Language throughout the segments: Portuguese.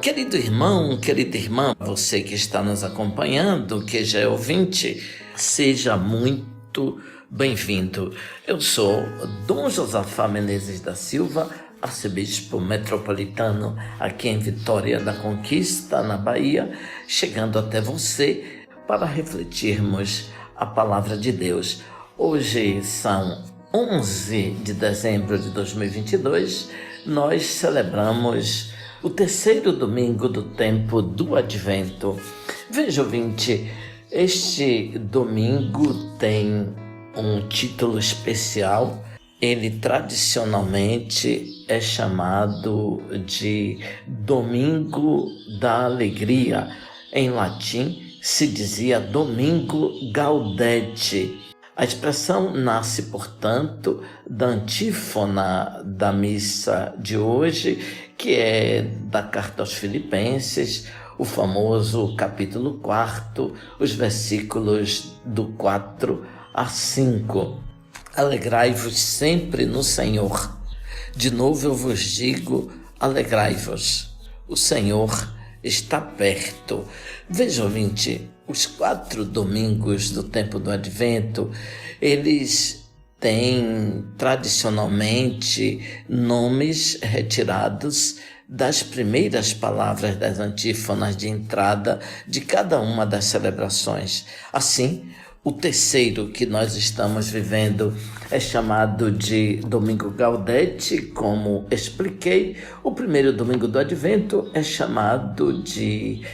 Querido irmão, querida irmã, você que está nos acompanhando, que já é ouvinte, seja muito bem-vindo. Eu sou Dom Josafá Menezes da Silva, arcebispo metropolitano aqui em Vitória da Conquista, na Bahia, chegando até você para refletirmos a palavra de Deus. Hoje são 11 de dezembro de 2022, nós celebramos o terceiro domingo do tempo do Advento. Veja, ouvinte, este domingo tem um título especial. Ele tradicionalmente é chamado de Domingo da Alegria. Em latim se dizia Domingo Gaudete. A expressão nasce, portanto, da antífona da missa de hoje, que é da carta aos Filipenses, o famoso capítulo 4, os versículos do 4 a 5. Alegrai-vos sempre no Senhor. De novo eu vos digo, alegrai-vos. O Senhor está perto. Veja, ouvinte, os 4 domingos do tempo do Advento, eles têm tradicionalmente nomes retirados das primeiras palavras das antífonas de entrada de cada uma das celebrações. Assim, o terceiro que nós estamos vivendo é chamado de Domingo Gaudete, como expliquei. O primeiro domingo do Advento é chamado de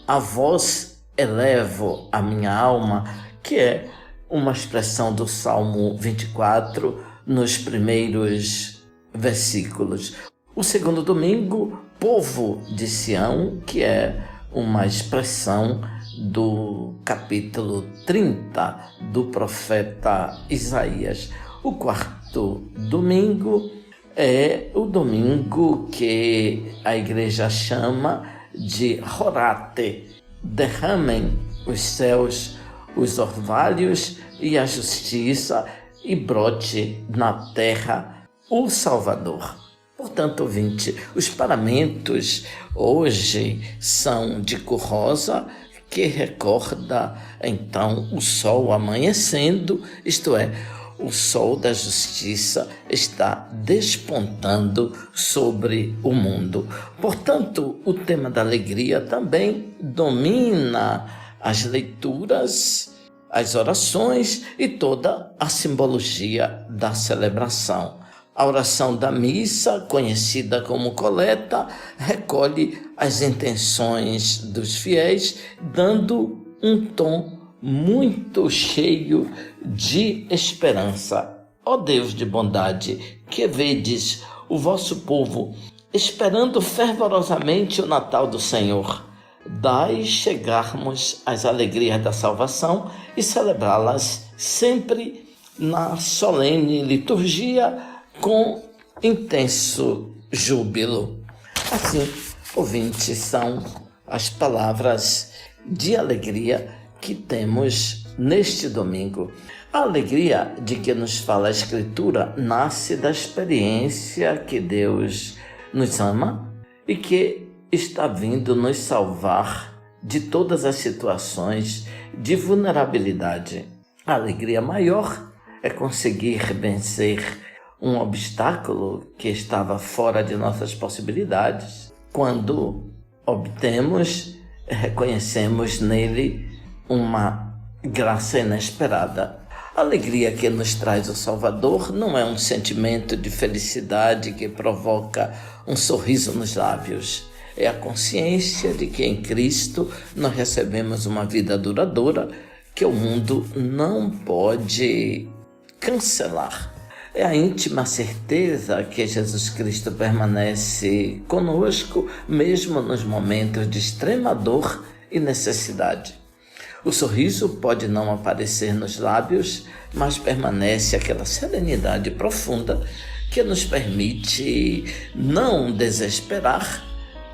A Vós Elevo a Minha Alma, que é uma expressão do Salmo 24 nos primeiros versículos. O segundo domingo, Povo de Sião, que é uma expressão do capítulo 30 do profeta Isaías. O quarto domingo é o domingo que a igreja chama de Horate. Derramem os céus os orvalhos e a justiça, e brote na terra o Salvador. Portanto, ouvinte, os paramentos hoje são de cor rosa, que recorda, então, o sol amanhecendo, isto é, o sol da justiça está despontando sobre o mundo. Portanto, o tema da alegria também domina as leituras, as orações e toda a simbologia da celebração. A oração da missa, conhecida como coleta, recolhe as intenções dos fiéis, dando um tom muito cheio de esperança. Ó Deus de bondade, que vedes o vosso povo esperando fervorosamente o Natal do Senhor, dai chegarmos às alegrias da salvação e celebrá-las sempre na solene liturgia com intenso júbilo. Assim, ouvintes, são as palavras de alegria que temos neste domingo. A alegria de que nos fala a Escritura nasce da experiência que Deus nos ama e que está vindo nos salvar de todas as situações de vulnerabilidade. A alegria maior é conseguir vencer um obstáculo que estava fora de nossas possibilidades. Quando obtemos, reconhecemos nele uma graça inesperada. A alegria que nos traz o Salvador não é um sentimento de felicidade que provoca um sorriso nos lábios. É a consciência de que em Cristo nós recebemos uma vida duradoura que o mundo não pode cancelar. É a íntima certeza que Jesus Cristo permanece conosco, mesmo nos momentos de extrema dor e necessidade. O sorriso pode não aparecer nos lábios, mas permanece aquela serenidade profunda que nos permite não desesperar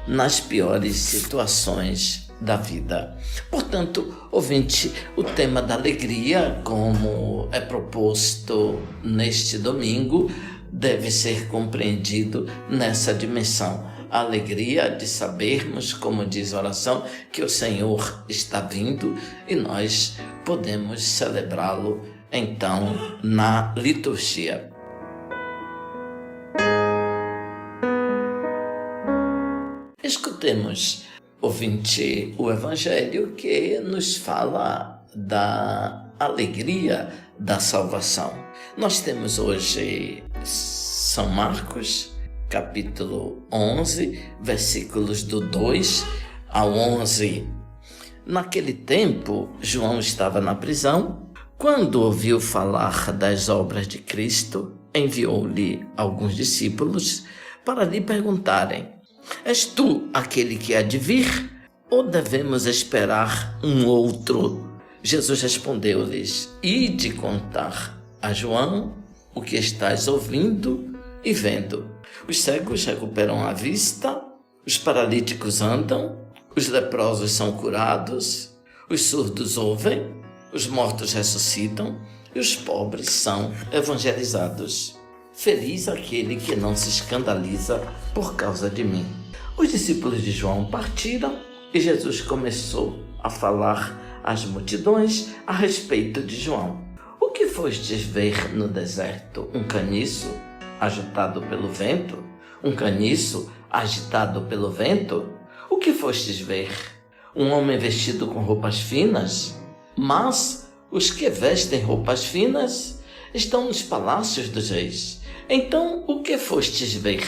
nas piores situações da vida. Portanto, ouvinte, o tema da alegria, como é proposto neste domingo, deve ser compreendido nessa dimensão. a alegria de sabermos, como diz a oração, que o Senhor está vindo e nós podemos celebrá-lo então na liturgia. Escutemos, ouvinte, o Evangelho que nos fala da alegria da salvação. Nós temos hoje São Marcos, capítulo 11, versículos do 2 ao 11. Naquele tempo, João estava na prisão. Quando ouviu falar das obras de Cristo, enviou-lhe alguns discípulos para lhe perguntarem: És tu aquele que há de vir, ou devemos esperar um outro? Jesus respondeu-lhes: Ide contar a João o que estás ouvindo e vendo. Os cegos recuperam a vista, os paralíticos andam, os leprosos são curados, os surdos ouvem, os mortos ressuscitam e os pobres são evangelizados. Feliz aquele que não se escandaliza por causa de mim. Os discípulos de João partiram e Jesus começou a falar às multidões a respeito de João. O que fostes ver no deserto? Um caniço agitado pelo vento? Um caniço agitado pelo vento? O que fostes ver? Um homem vestido com roupas finas? Mas os que vestem roupas finas estão nos palácios dos reis. Então, o que fostes ver?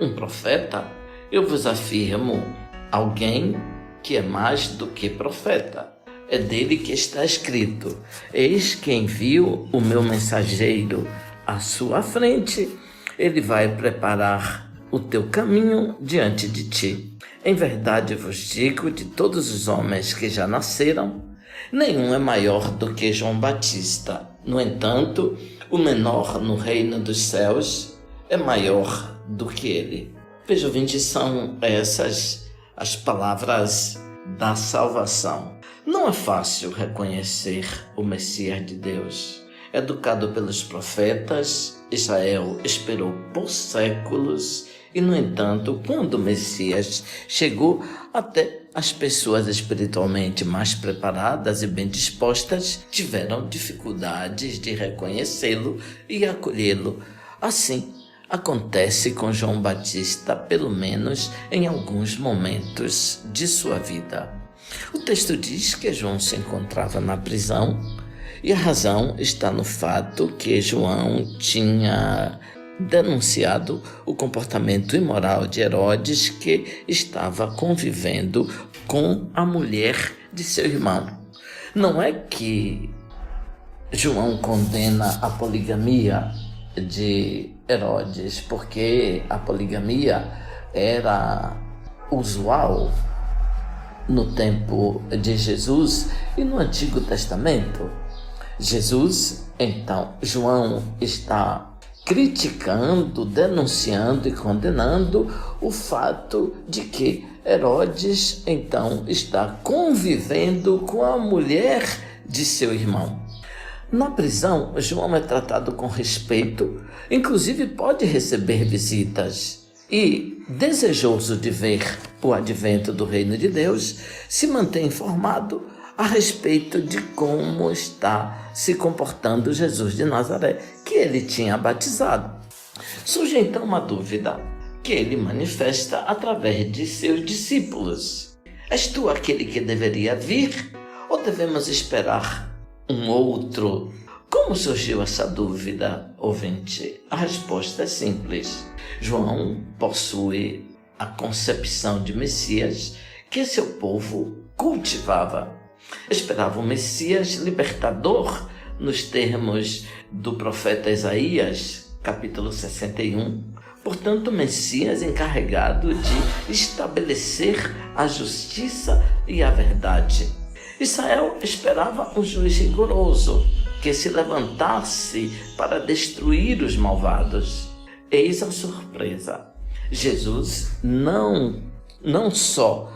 Um profeta? Eu vos afirmo, alguém que é mais do que profeta. É dele que está escrito: Eis que envio o meu mensageiro à sua frente. Ele vai preparar o teu caminho diante de ti. Em verdade vos digo, de todos os homens que já nasceram, nenhum é maior do que João Batista. No entanto, o menor no reino dos céus é maior do que ele. Veja, ouvinte, são essas as palavras da salvação. Não é fácil reconhecer o Messias de Deus. Educado pelos profetas, Israel esperou por séculos e, no entanto, quando o Messias chegou, até as pessoas espiritualmente mais preparadas e bem dispostas tiveram dificuldades de reconhecê-lo e acolhê-lo. Assim, acontece com João Batista, pelo menos em alguns momentos de sua vida. O texto diz que João se encontrava na prisão e a razão está no fato que João tinha denunciado o comportamento imoral de Herodes, que estava convivendo com a mulher de seu irmão. Não é que João condena a poligamia de Herodes, porque a poligamia era usual no tempo de Jesus e no Antigo Testamento. João está criticando, denunciando e condenando o fato de que Herodes, então, está convivendo com a mulher de seu irmão. Na prisão, João é tratado com respeito, inclusive pode receber visitas. E, desejoso de ver o advento do reino de Deus, se mantém informado a respeito de como está se comportando Jesus de Nazaré, que ele tinha batizado. Surge então uma dúvida que ele manifesta através de seus discípulos: És tu aquele que deveria vir, ou devemos esperar um outro? Como surgiu essa dúvida, ouvinte? A resposta é simples. João possui a concepção de Messias que seu povo cultivava. Esperava um Messias libertador, nos termos do profeta Isaías, capítulo 61. Portanto, o Messias encarregado de estabelecer a justiça e a verdade. Israel esperava um juiz rigoroso, que se levantasse para destruir os malvados. Eis a surpresa. Jesus não só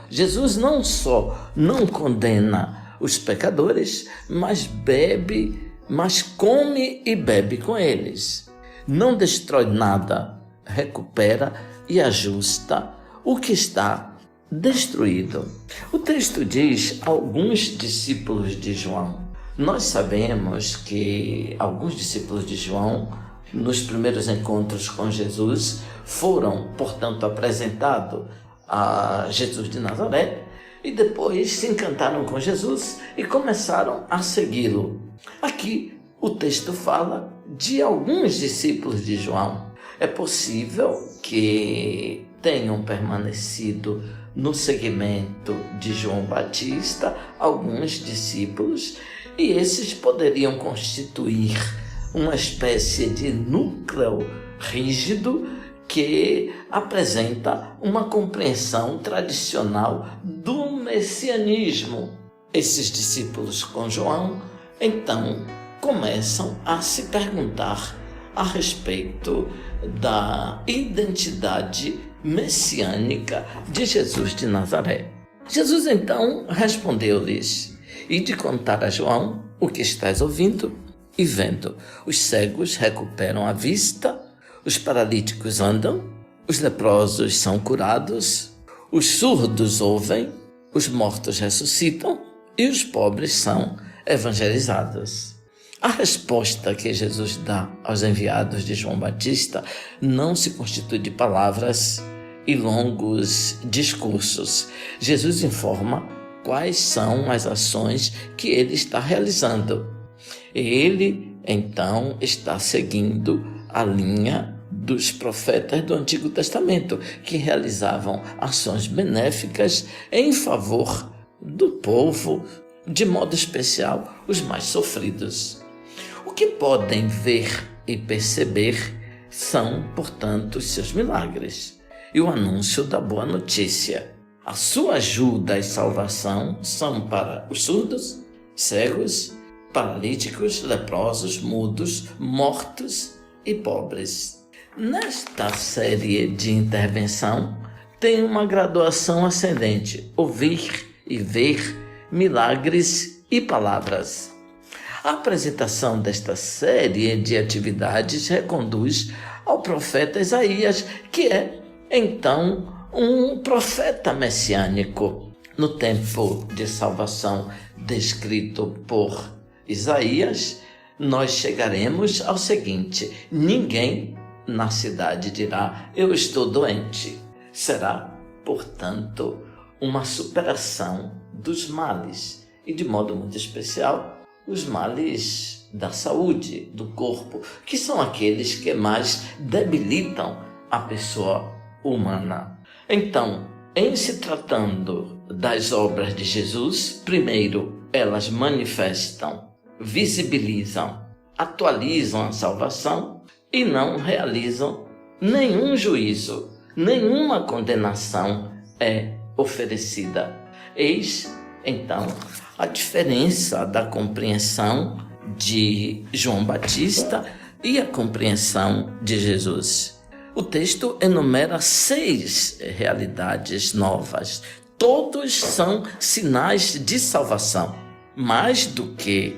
não condena os pecadores, mas come e bebe com eles. Não destrói nada, recupera e ajusta o que está destruído. O texto diz alguns discípulos de João. Nós sabemos que alguns discípulos de João, nos primeiros encontros com Jesus, foram, portanto, apresentados a Jesus de Nazaré e depois se encantaram com Jesus e começaram a segui-lo. Aqui o texto fala de alguns discípulos de João. É possível que tenham permanecido no segmento de João Batista alguns discípulos, e esses poderiam constituir uma espécie de núcleo rígido que apresenta uma compreensão tradicional do messianismo. Esses discípulos com João, então, começam a se perguntar a respeito da identidade messiânica de Jesus de Nazaré. Jesus, então, respondeu-lhes: "Ide contar a João o que estás ouvindo e vendo. Os cegos recuperam a vista, os paralíticos andam, os leprosos são curados, os surdos ouvem, os mortos ressuscitam e os pobres são evangelizados." A resposta que Jesus dá aos enviados de João Batista não se constitui de palavras e longos discursos. Jesus informa quais são as ações que ele está realizando. Ele, então, está seguindo a linha dos profetas do Antigo Testamento, que realizavam ações benéficas em favor do povo, de modo especial os mais sofridos. O que podem ver e perceber são, portanto, os seus milagres e o anúncio da boa notícia. A sua ajuda e salvação são para os surdos, cegos, paralíticos, leprosos, mudos, mortos e pobres. Nesta série de intervenção tem uma graduação ascendente: ouvir e ver, milagres e palavras. A apresentação desta série de atividades reconduz ao profeta Isaías, que é, então, um profeta messiânico. No tempo de salvação descrito por Isaías, nós chegaremos ao seguinte: ninguém na cidade dirá: "Eu estou doente." Será, portanto, uma superação dos males, e de modo muito especial, os males da saúde, do corpo, que são aqueles que mais debilitam a pessoa humana. Então, em se tratando das obras de Jesus, primeiro, elas manifestam, visibilizam, atualizam a salvação e não realizam nenhum juízo, nenhuma condenação é oferecida. Eis, então, a diferença da compreensão de João Batista e a compreensão de Jesus. O texto enumera 6 realidades novas. Todos são sinais de salvação. Mais do que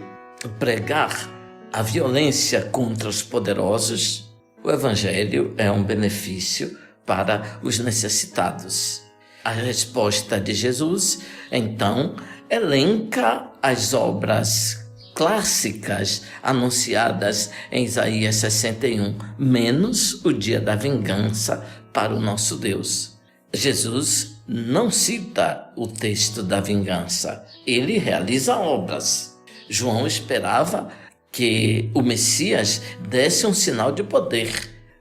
pregar a violência contra os poderosos, o Evangelho é um benefício para os necessitados. A resposta de Jesus, então, elenca as obras clássicas anunciadas em Isaías 61, menos o dia da vingança para o nosso Deus. Jesus não cita o texto da vingança, ele realiza obras. João esperava que o Messias desse um sinal de poder,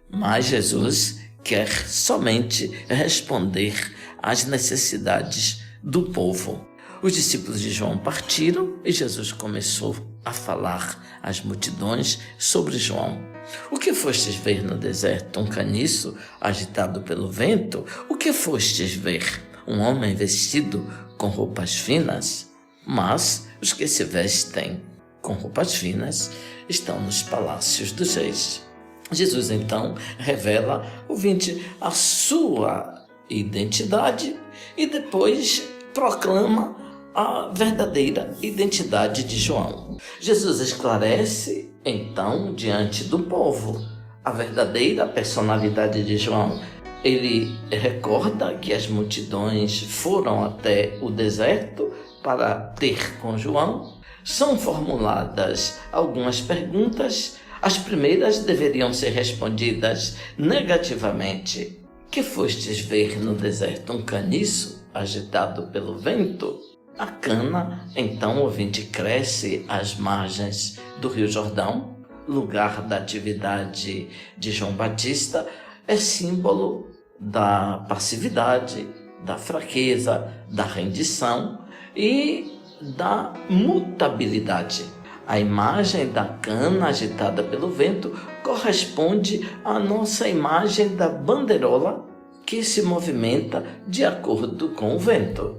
mas Jesus quer somente responder às necessidades do povo. Os discípulos de João partiram e Jesus começou a falar às multidões sobre João. "O que fostes ver no deserto? Um caniço agitado pelo vento? O que fostes ver? Um homem vestido com roupas finas? Mas os que se vestem com roupas finas estão nos palácios dos reis." Jesus, então, revela, ouvinte, a sua identidade e depois proclama a verdadeira identidade de João. Jesus esclarece, então, diante do povo, a verdadeira personalidade de João. Ele recorda que as multidões foram até o deserto para ter com João. São formuladas algumas perguntas. As primeiras deveriam ser respondidas negativamente. Que fostes ver no deserto? Um caniço agitado pelo vento? A cana, então, ouvinte, cresce às margens do Rio Jordão, lugar da atividade de João Batista, é símbolo da passividade, da fraqueza, da rendição e da mutabilidade. A imagem da cana agitada pelo vento corresponde à nossa imagem da bandeirola que se movimenta de acordo com o vento.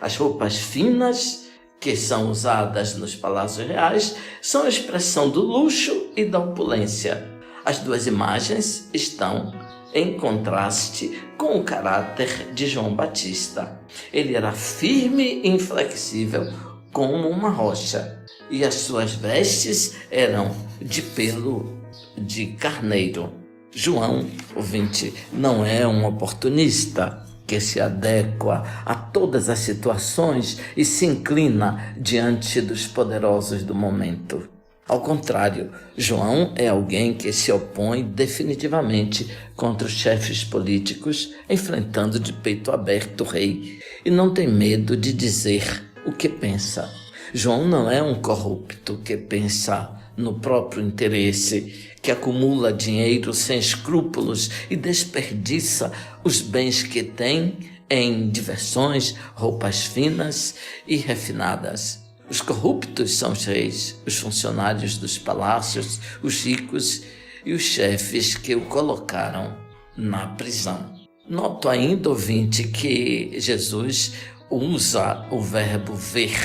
As roupas finas que são usadas nos palácios reais são a expressão do luxo e da opulência. As duas imagens estão em contraste com o caráter de João Batista. Ele era firme e inflexível como uma rocha, e as suas vestes eram de pelo de carneiro. João, ouvinte, não é um oportunista que se adequa a todas as situações e se inclina diante dos poderosos do momento. Ao contrário, João é alguém que se opõe definitivamente contra os chefes políticos, enfrentando de peito aberto o rei, e não tem medo de dizer o que pensa. João não é um corrupto que pensa no próprio interesse, que acumula dinheiro sem escrúpulos e desperdiça os bens que tem em diversões, roupas finas e refinadas. Os corruptos são os reis, os funcionários dos palácios, os ricos e os chefes que o colocaram na prisão. Noto ainda, ouvinte, que Jesus usa o verbo ver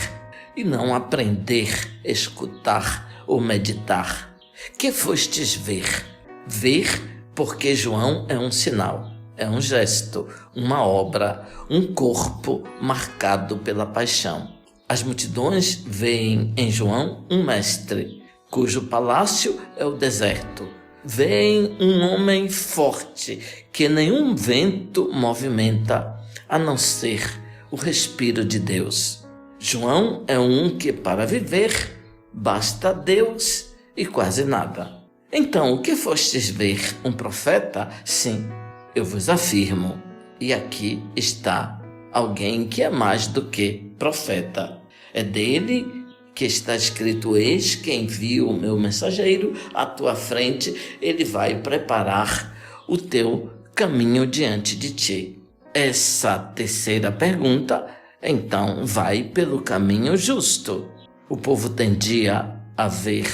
e não aprender, escutar ou meditar. Que fostes ver? Ver porque João é um sinal, é um gesto, uma obra, um corpo marcado pela paixão. As multidões veem em João um mestre, cujo palácio é o deserto. Veem um homem forte, que nenhum vento movimenta, a não ser o respiro de Deus. João é um que, para viver, basta Deus e quase nada. Então, o que fostes ver? Um profeta? Sim, eu vos afirmo. E aqui está alguém que é mais do que profeta. É dele que está escrito: eis que envio o meu mensageiro à tua frente, ele vai preparar o teu caminho diante de ti. Essa terceira pergunta, então, vai pelo caminho justo. O povo tendia a ver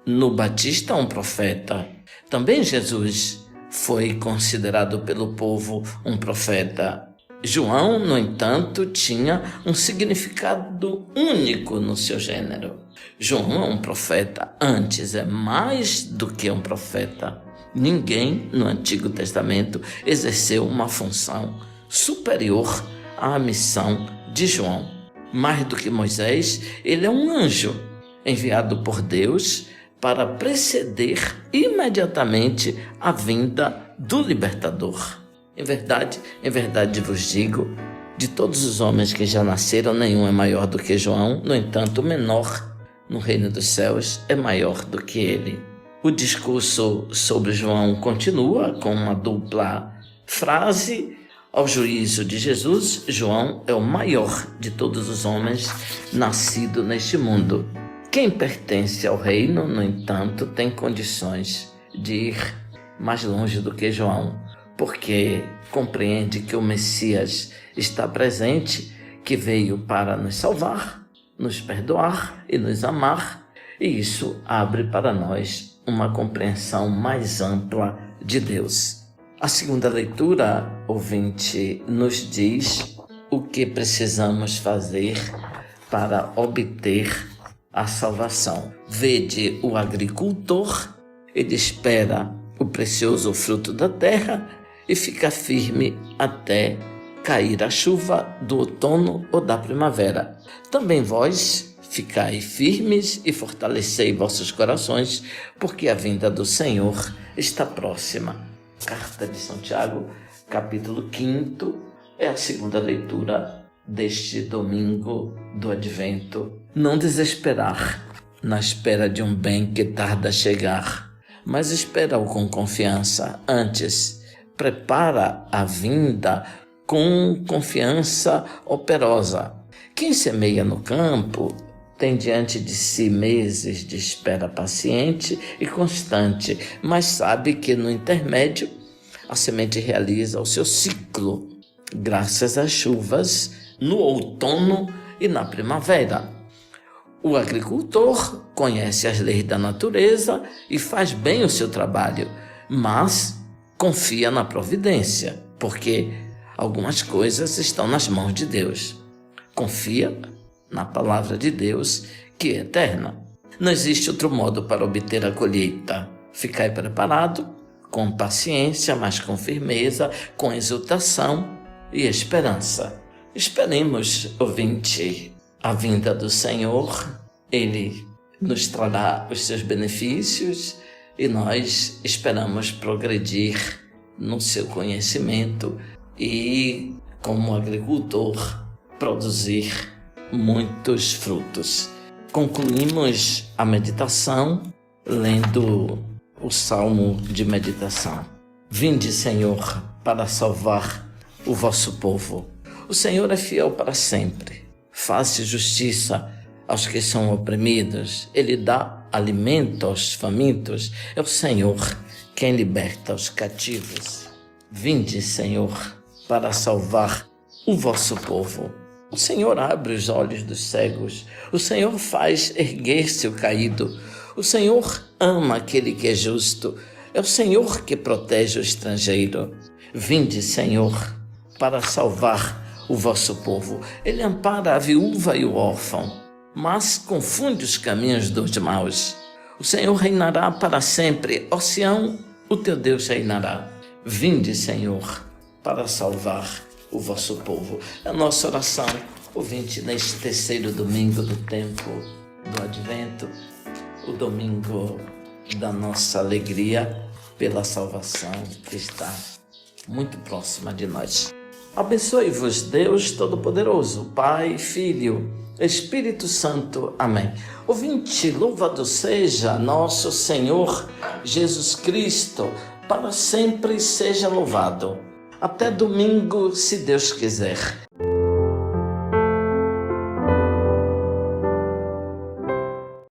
no Batista um profeta. Também Jesus foi considerado pelo povo um profeta. João, no entanto, tinha um significado único no seu gênero. João é um profeta, antes é mais do que um profeta. Ninguém no Antigo Testamento exerceu uma função superior à missão de João. Mais do que Moisés, ele é um anjo enviado por Deus para preceder imediatamente a vinda do libertador. Em verdade vos digo, de todos os homens que já nasceram, nenhum é maior do que João. No entanto, o menor no reino dos céus é maior do que ele. O discurso sobre João continua com uma dupla frase. Ao juízo de Jesus, João é o maior de todos os homens nascido neste mundo. Quem pertence ao reino, no entanto, tem condições de ir mais longe do que João, porque compreende que o Messias está presente, que veio para nos salvar, nos perdoar e nos amar, e isso abre para nós uma compreensão mais ampla de Deus. A segunda leitura, ouvinte, nos diz o que precisamos fazer para obter a salvação. Vede o agricultor, ele espera o precioso fruto da terra e fica firme até cair a chuva do outono ou da primavera. Também vós ficai firmes e fortalecei vossos corações, porque a vinda do Senhor está próxima. Carta de São Tiago, capítulo 5, é a segunda leitura deste domingo do Advento. Não desesperar na espera de um bem que tarda a chegar, mas espera-o com confiança. Antes, prepara a vinda com confiança operosa. Quem semeia no campo tem diante de si meses de espera paciente e constante, mas sabe que no intermédio a semente realiza o seu ciclo, graças às chuvas no outono e na primavera. O agricultor conhece as leis da natureza e faz bem o seu trabalho, mas confia na providência, porque algumas coisas estão nas mãos de Deus. Confia na palavra de Deus, que é eterna. Não existe outro modo para obter a colheita. Ficai preparado, com paciência, mas com firmeza, com exultação e esperança. Esperemos, ouvinte, a vinda do Senhor. Ele nos trará os seus benefícios e nós esperamos progredir no seu conhecimento e, como agricultor, produzir muitos frutos. Concluímos a meditação lendo o Salmo de meditação. Vinde, Senhor, para salvar o vosso povo. O Senhor é fiel para sempre. Faz justiça aos que são oprimidos. Ele dá alimento aos famintos. É o Senhor quem liberta os cativos. Vinde, Senhor, para salvar o vosso povo. O Senhor abre os olhos dos cegos. O Senhor faz erguer-se o caído. O Senhor ama aquele que é justo. É o Senhor que protege o estrangeiro. Vinde, Senhor, para salvar o vosso povo. Ele ampara a viúva e o órfão, mas confunde os caminhos dos maus. O Senhor reinará para sempre. Ó Sião, o teu Deus reinará. Vinde, Senhor, para salvar o vosso povo. É a nossa oração, ouvinte, neste terceiro domingo do tempo do Advento, o domingo da nossa alegria pela salvação que está muito próxima de nós. Abençoe-vos Deus Todo-Poderoso, Pai, Filho, Espírito Santo. Amém. Ouvinte, louvado seja nosso Senhor Jesus Cristo, para sempre seja louvado. Até domingo, se Deus quiser.